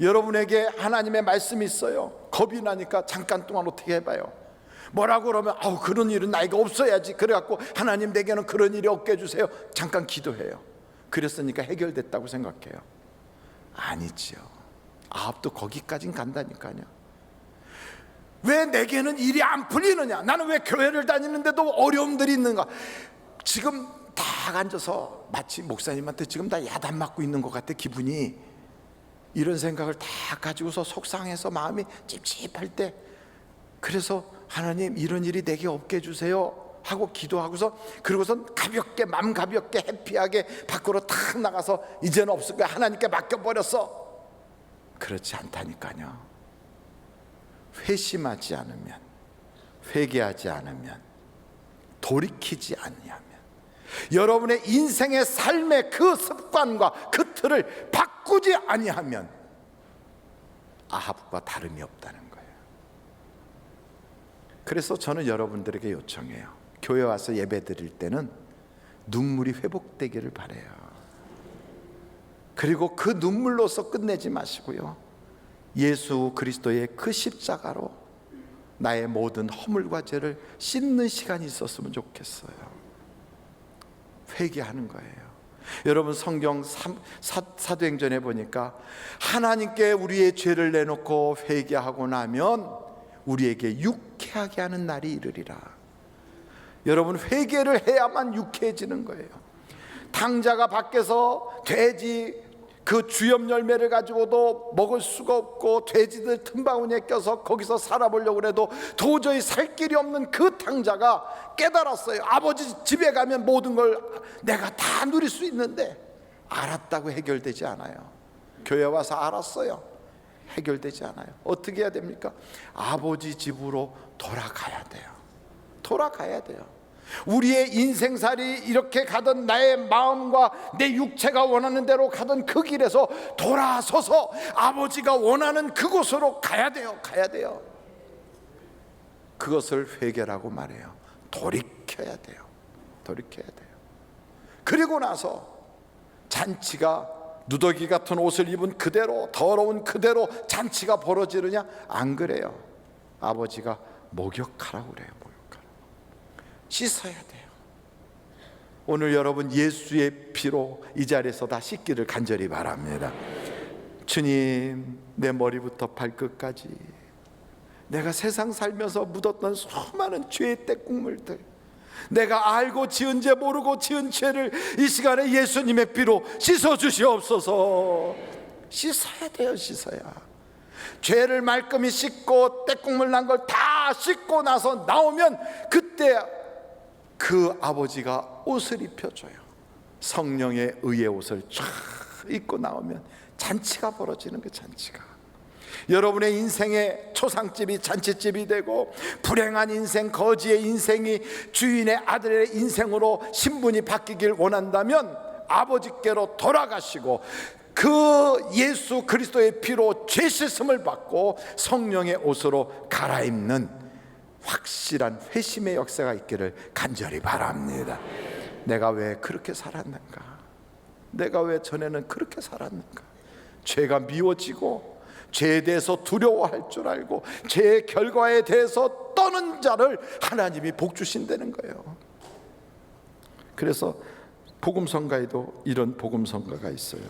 여러분에게 하나님의 말씀이 있어요. 겁이 나니까 잠깐 동안 어떻게 해봐요. 뭐라고 그러면 그런 일은 나이가 없어야지. 그래갖고 하나님, 내게는 그런 일이 없게 해주세요. 잠깐 기도해요. 그랬으니까 해결됐다고 생각해요. 아니지요. 아합도 거기까진 간다니까요. 왜 내게는 일이 안 풀리느냐? 나는 왜 교회를 다니는데도 어려움들이 있는가? 지금 딱 앉아서 마치 목사님한테 지금 다 야단 맞고 있는 것 같아, 기분이. 이런 생각을 다 가지고서 속상해서 마음이 찝찝할 때, 그래서 하나님, 이런 일이 내게 없게 해주세요 하고 기도하고서, 그러고선 가볍게, 마음 가볍게 해피하게 밖으로 탁 나가서 이제는 없을 거야, 하나님께 맡겨버렸어. 그렇지 않다니까요. 회심하지 않으면, 회개하지 않으면, 돌이키지 않으면, 여러분의 인생의 삶의 그 습관과 그 틀을 바꾸지 아니하면 아합과 다름이 없다는 거예요. 그래서 저는 여러분들에게 요청해요. 교회 와서 예배 드릴 때는 눈물이 회복되기를 바라요. 그리고 그 눈물로서 끝내지 마시고요, 예수 그리스도의 그 십자가로 나의 모든 허물과 죄를 씻는 시간이 있었으면 좋겠어요. 회개하는 거예요. 여러분, 성경 사도행전에 보니까 하나님께 우리의 죄를 내놓고 회개하고 나면 우리에게 유쾌하게 하는 날이 이르리라. 여러분, 회개를 해야만 유쾌해지는 거예요. 탕자가 밖에서 돼지 그 주염 열매를 가지고도 먹을 수가 없고 돼지들 틈바구니에 껴서 거기서 살아보려고 해도 도저히 살 길이 없는 그 탕자가 깨달았어요. 아버지 집에 가면 모든 걸 내가 다 누릴 수 있는데, 알았다고 해결되지 않아요. 교회 와서 알았어요. 해결되지 않아요. 어떻게 해야 됩니까? 아버지 집으로 돌아가야 돼요. 돌아가야 돼요. 우리의 인생살이 이렇게 가던, 나의 마음과 내 육체가 원하는 대로 가던 그 길에서 돌아서서 아버지가 원하는 그곳으로 가야 돼요. 가야 돼요. 그것을 회개라고 말해요. 돌이켜야 돼요. 돌이켜야 돼요. 그리고 나서 잔치가 누더기 같은 옷을 입은 그대로, 더러운 그대로 잔치가 벌어지느냐? 안 그래요. 아버지가 목욕하라고 그래요. 목욕하라고. 씻어야 돼요. 오늘 여러분 예수의 피로 이 자리에서 다 씻기를 간절히 바랍니다. 주님, 내 머리부터 발끝까지 내가 세상 살면서 묻었던 수많은 죄의 때국물들, 내가 알고 지은 죄 모르고 지은 죄를 이 시간에 예수님의 피로 씻어 주시옵소서. 씻어야 돼요. 씻어야. 죄를 말끔히 씻고 때국물 난 걸 다 씻고 나서 나오면 그때 그 아버지가 옷을 입혀줘요. 성령의 의의 옷을 쫙 입고 나오면 잔치가 벌어지는 그 잔치가. 여러분의 인생의 초상집이 잔치집이 되고, 불행한 인생, 거지의 인생이 주인의 아들의 인생으로 신분이 바뀌길 원한다면 아버지께로 돌아가시고 그 예수 그리스도의 피로 죄 씻음을 받고 성령의 옷으로 갈아입는 확실한 회심의 역사가 있기를 간절히 바랍니다. 내가 왜 그렇게 살았는가? 내가 왜 전에는 그렇게 살았는가? 죄가 미워지고 죄에 대해서 두려워할 줄 알고 죄의 결과에 대해서 떠는 자를 하나님이 복 주신다는 거예요. 그래서 복음성가에도 이런 복음성가가 있어요.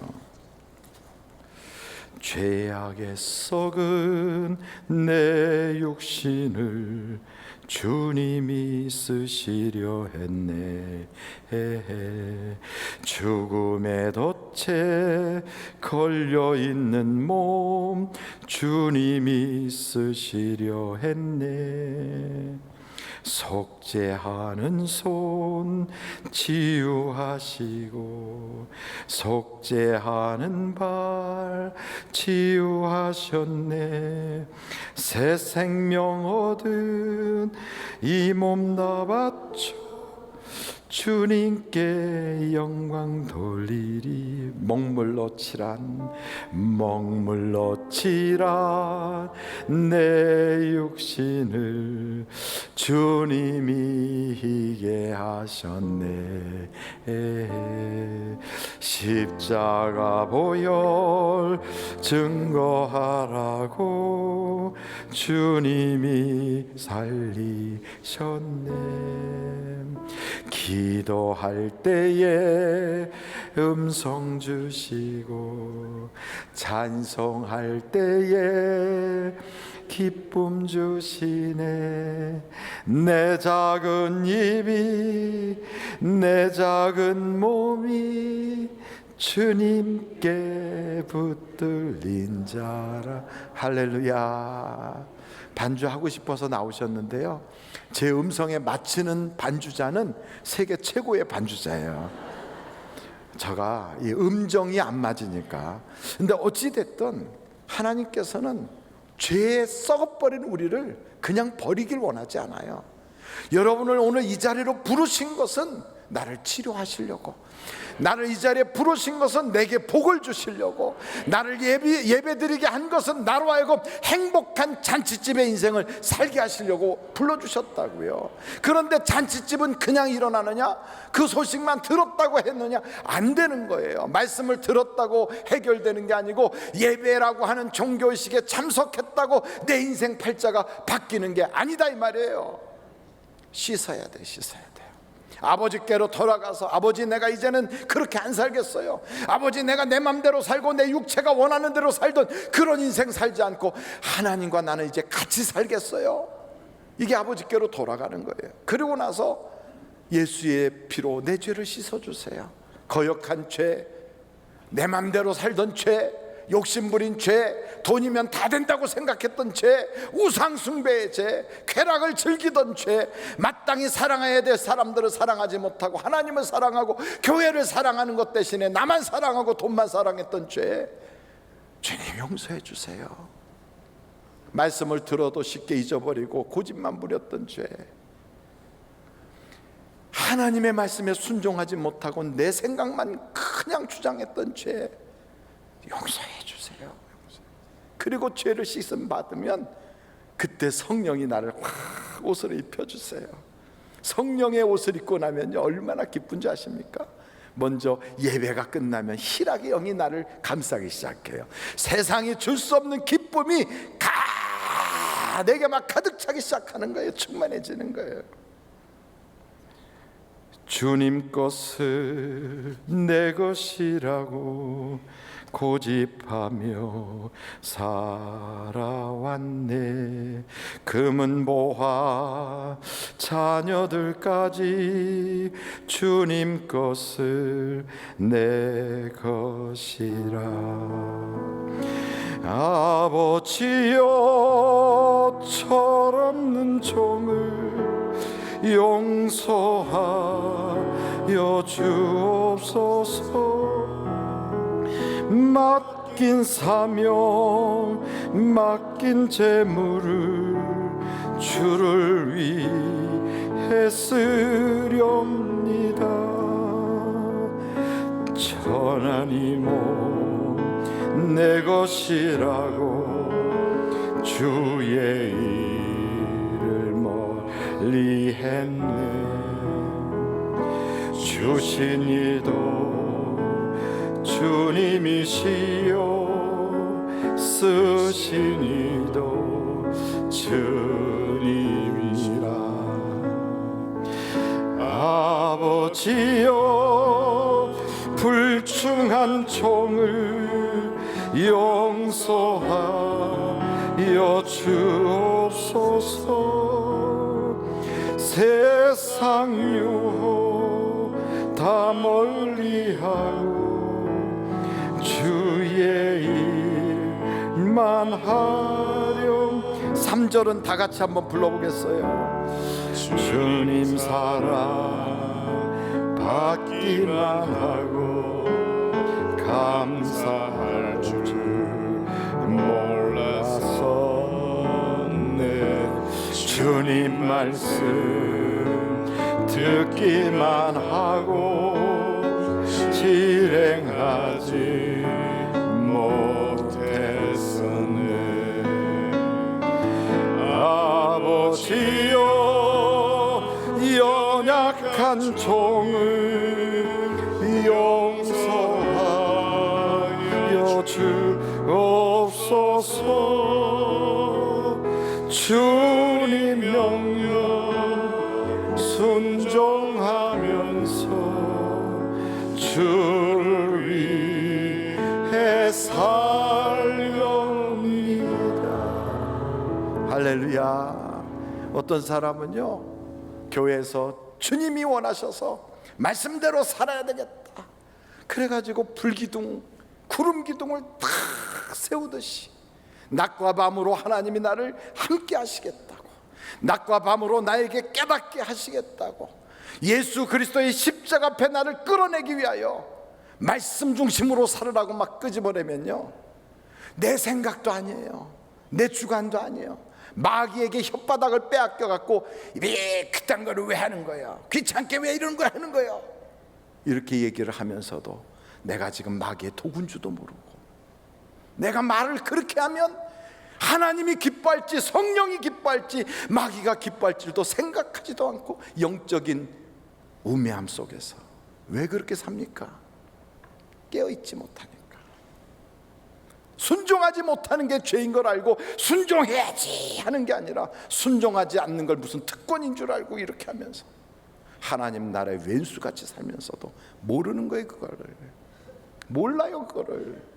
죄악에 썩은 내 육신을 주님이 쓰시려 했네. 죽음의 덫에 걸려있는 몸 주님이 쓰시려 했네. 속죄하는 손 치유하시고 속죄하는 발 치유하셨네. 새 생명 얻은 이 몸 다 바쳐 주님께 영광 돌리리. 먹물로 칠한 내 육신을 주님이 희게 하셨네. 십자가 보혈 증거하라고 주님이 살리셨네. 기도할 때에 음성 주시고 찬송할 때에 기쁨 주시네. 내 작은 입이 내 작은 몸이 주님께 붙들린 자라. 할렐루야. 반주하고 싶어서 나오셨는데요, 제 음성에 맞추는 반주자는 세계 최고의 반주자예요. 제가 이 음정이 안 맞으니까. 근데 어찌됐든 하나님께서는 죄에 썩어버린 우리를 그냥 버리길 원하지 않아요. 여러분을 오늘 이 자리로 부르신 것은 나를 치료하시려고, 나를 이 자리에 부르신 것은 내게 복을 주시려고, 나를 예배드리게 한 것은 나로 하여금 행복한 잔치집의 인생을 살게 하시려고 불러주셨다고요. 그런데 잔치집은 그냥 일어나느냐? 그 소식만 들었다고 했느냐? 안 되는 거예요. 말씀을 들었다고 해결되는 게 아니고 예배라고 하는 종교의식에 참석했다고 내 인생 팔자가 바뀌는 게 아니다 이 말이에요. 씻어야 돼. 씻어야 돼. 아버지께로 돌아가서, 아버지 내가 이제는 그렇게 안 살겠어요. 아버지 내가 내 맘대로 살고 내 육체가 원하는 대로 살던 그런 인생 살지 않고 하나님과 나는 이제 같이 살겠어요. 이게 아버지께로 돌아가는 거예요. 그리고 나서 예수의 피로 내 죄를 씻어주세요. 거역한 죄, 내 맘대로 살던 죄, 욕심부린 죄, 돈이면 다 된다고 생각했던 죄, 우상숭배의 죄, 쾌락을 즐기던 죄, 마땅히 사랑해야 될 사람들을 사랑하지 못하고 하나님을 사랑하고 교회를 사랑하는 것 대신에 나만 사랑하고 돈만 사랑했던 죄, 주님 용서해 주세요. 말씀을 들어도 쉽게 잊어버리고 고집만 부렸던 죄, 하나님의 말씀에 순종하지 못하고 내 생각만 그냥 주장했던 죄, 용서해 주세요. 그리고 죄를 씻음 받으면 그때 성령이 나를 확 옷을 입혀주세요. 성령의 옷을 입고 나면 얼마나 기쁜지 아십니까? 먼저 예배가 끝나면 희락의 영이 나를 감싸기 시작해요. 세상이 줄 수 없는 기쁨이 내게 막 가득 차기 시작하는 거예요. 충만해지는 거예요. 주님 것을 내 것이라고 고집하며 살아왔네. 금은 보화 자녀들까지 주님 것을 내 것이라. 아버지여 철없는 종을 용서하여 주옵소서. 맡긴 사명 맡긴 재물을 주를 위해 쓰렵니다. 천하니 몸 내 것이라고 주의 일을 멀리 했네. 주신 이도 주님이시요 쓰신 이도 주님이시라. 아버지여 불충한 종을 용서하여 주옵소서. 세상 유혹 다 멀리하고 주의 일만 하렴. 3절은 다 같이 한번 불러보겠어요. 주님 사랑 받기만 하고 감사할 줄 몰랐었네. 주님 말씀 듣기만 하고 실행하지 못했었네. 아버지여 연약한 종을 용서하여 주옵소서. 주님 명령 순종하면서 주를 위해 살렵니다. 할렐루야. 어떤 사람은요 교회에서 주님이 원하셔서 말씀대로 살아야 되겠다 그래가지고 불기둥 구름 기둥을 탁 세우듯이 낮과 밤으로 하나님이 나를 함께 하시겠다고, 낮과 밤으로 나에게 깨닫게 하시겠다고, 예수 그리스도의 십자가 앞에 나를 끌어내기 위하여 말씀 중심으로 살으라고 막 끄집어내면요 내 생각도 아니에요, 내 주관도 아니에요. 마귀에게 혓바닥을 빼앗겨 갖고 왜 그딴 거를 왜 하는 거야, 귀찮게 왜 이런 걸 하는 거야, 이렇게 얘기를 하면서도 내가 지금 마귀의 도구인 줄도 모르고, 내가 말을 그렇게 하면 하나님이 기뻐할지 성령이 기뻐할지 마귀가 기뻐할지도 생각하지도 않고 영적인 우매함 속에서 왜 그렇게 삽니까? 깨어있지 못하니까. 순종하지 못하는 게 죄인 걸 알고 순종해야지 하는 게 아니라 순종하지 않는 걸 무슨 특권인 줄 알고 이렇게 하면서 하나님 나라의 왼수같이 살면서도 모르는 거예요. 그거를 몰라요. 그거를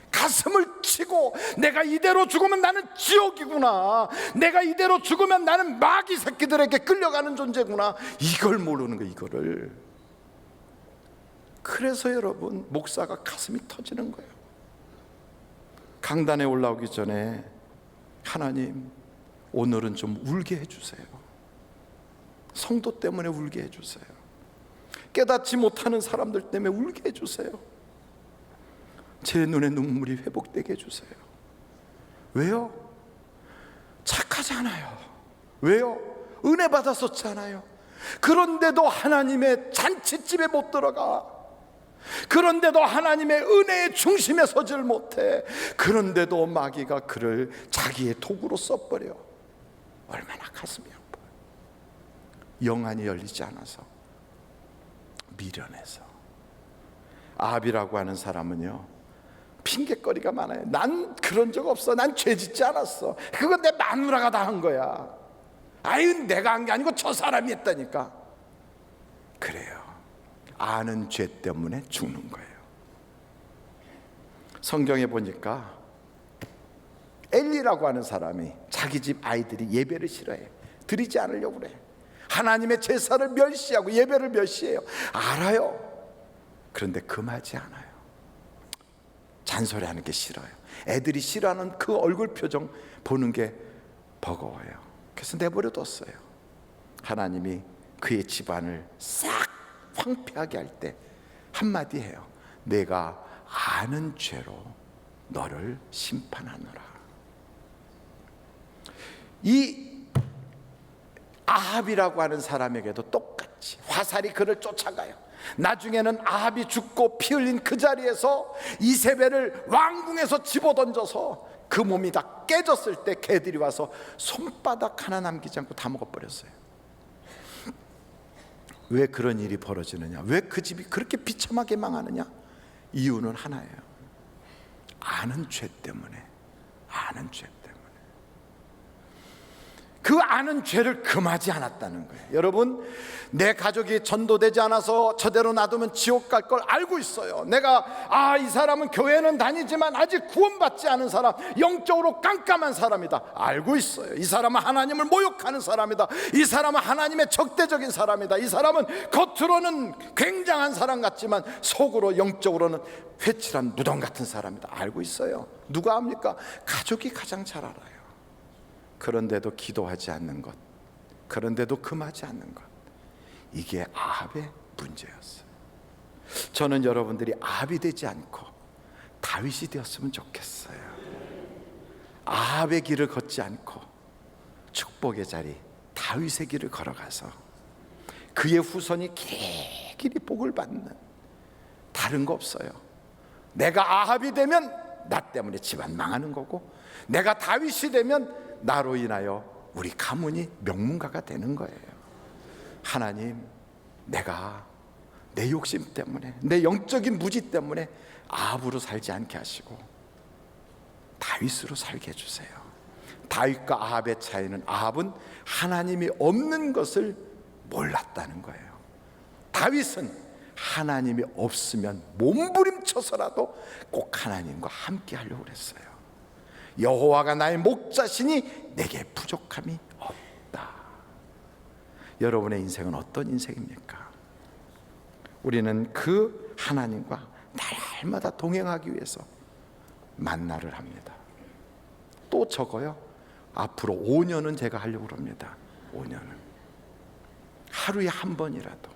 가슴을 치고 내가 이대로 죽으면 나는 지옥이구나, 내가 이대로 죽으면 나는 마귀 새끼들에게 끌려가는 존재구나, 이걸 모르는 거예요. 이거를. 그래서 여러분 목사가 가슴이 터지는 거예요. 강단에 올라오기 전에 하나님 오늘은 좀 울게 해주세요. 성도 때문에 울게 해주세요. 깨닫지 못하는 사람들 때문에 울게 해주세요. 제 눈에 눈물이 회복되게 해주세요. 왜요? 착하잖아요. 왜요? 은혜 받았었잖아요. 그런데도 하나님의 잔치집에 못 들어가. 그런데도 하나님의 은혜의 중심에 서질 못해. 그런데도 마귀가 그를 자기의 도구로 써버려. 얼마나 가슴이 아파요. 영안이 열리지 않아서, 미련해서. 아합이라고 하는 사람은요, 핑계거리가 많아요. 난 그런 적 없어. 난 죄 짓지 않았어. 그건 내 마누라가 다 한 거야. 아유, 내가 한 게 아니고 저 사람이 했다니까. 그래요. 아는 죄 때문에 죽는 거예요. 성경에 보니까 엘리라고 하는 사람이 자기 집 아이들이 예배를 싫어해. 드리지 않으려고 그래. 하나님의 제사를 멸시하고 예배를 멸시해요. 알아요. 그런데 금하지 않아요. 잔소리하는 게 싫어요. 애들이 싫어하는 그 얼굴 표정 보는 게 버거워요. 그래서 내버려뒀어요. 하나님이 그의 집안을 싹 황폐하게 할 때 한마디 해요. 내가 아는 죄로 너를 심판하노라. 이 아합이라고 하는 사람에게도 똑같이 화살이 그를 쫓아가요. 나중에는 아합이 죽고 피 흘린 그 자리에서 이세벨을 왕궁에서 집어던져서 그 몸이 다 깨졌을 때 개들이 와서 손바닥 하나 남기지 않고 다 먹어버렸어요. 왜 그런 일이 벌어지느냐? 왜 그 집이 그렇게 비참하게 망하느냐? 이유는 하나예요. 아는 죄 때문에. 아는 죄 때문에. 그 아는 죄를 금하지 않았다는 거예요. 여러분, 내 가족이 전도되지 않아서 저대로 놔두면 지옥 갈 걸 알고 있어요. 내가 이 사람은 교회는 다니지만 아직 구원받지 않은 사람, 영적으로 깜깜한 사람이다, 알고 있어요. 이 사람은 하나님을 모욕하는 사람이다. 이 사람은 하나님의 적대적인 사람이다. 이 사람은 겉으로는 굉장한 사람 같지만 속으로 영적으로는 회칠한 무덤 같은 사람이다, 알고 있어요. 누가 압니까? 가족이 가장 잘 알아요. 그런데도 기도하지 않는 것, 그런데도 금하지 않는 것, 이게 아합의 문제였어요. 저는 여러분들이 아합이 되지 않고 다윗이 되었으면 좋겠어요. 아합의 길을 걷지 않고 축복의 자리 다윗의 길을 걸어가서 그의 후손이 길이 복을 받는, 다른 거 없어요. 내가 아합이 되면 나 때문에 집안 망하는 거고, 내가 다윗이 되면 나로 인하여 우리 가문이 명문가가 되는 거예요. 하나님, 내가 내 욕심 때문에, 내 영적인 무지 때문에 아합으로 살지 않게 하시고 다윗으로 살게 해주세요. 다윗과 아합의 차이는, 아합은 하나님이 없는 것을 몰랐다는 거예요. 다윗은 하나님이 없으면 몸부림쳐서라도 꼭 하나님과 함께 하려고 그랬어요. 여호와가 나의 목자시니 내게 부족함이 없다. 여러분의 인생은 어떤 인생입니까? 우리는 그 하나님과 날마다 동행하기 위해서 만나를 합니다. 또 적어요. 앞으로 5년은 제가 하려고 합니다. 5년은 하루에 한 번이라도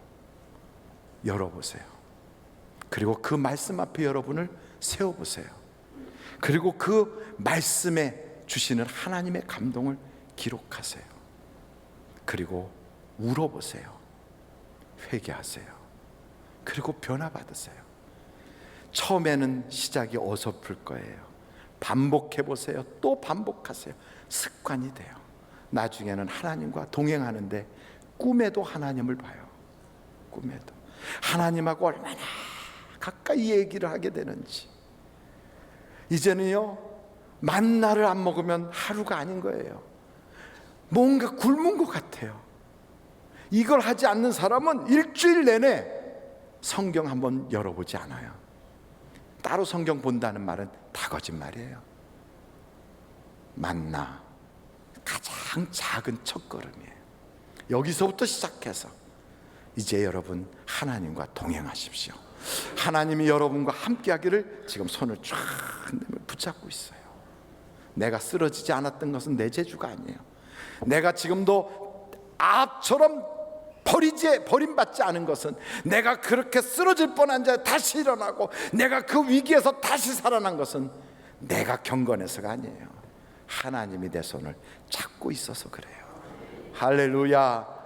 열어보세요. 그리고 그 말씀 앞에 여러분을 세워보세요. 그리고 그 말씀에 주시는 하나님의 감동을 기록하세요. 그리고 울어보세요. 회개하세요. 그리고 변화받으세요. 처음에는 시작이 어설플 거예요. 반복해보세요. 또 반복하세요. 습관이 돼요. 나중에는 하나님과 동행하는데 꿈에도 하나님을 봐요. 꿈에도 하나님하고 얼마나 가까이 얘기를 하게 되는지. 이제는요, 만나를 안 먹으면 하루가 아닌 거예요. 뭔가 굶은 것 같아요. 이걸 하지 않는 사람은 일주일 내내 성경 한번 열어보지 않아요. 따로 성경 본다는 말은 다 거짓말이에요. 만나, 가장 작은 첫걸음이에요. 여기서부터 시작해서 이제 여러분 하나님과 동행하십시오. 하나님이 여러분과 함께 하기를 지금 손을 쫙 붙잡고 있어요. 내가 쓰러지지 않았던 것은 내 재주가 아니에요. 내가 지금도 아합처럼 버림받지 않은 것은, 내가 그렇게 쓰러질 뻔한 자에 다시 일어나고 내가 그 위기에서 다시 살아난 것은 내가 경건해서가 아니에요. 하나님이 내 손을 잡고 있어서 그래요. 할렐루야.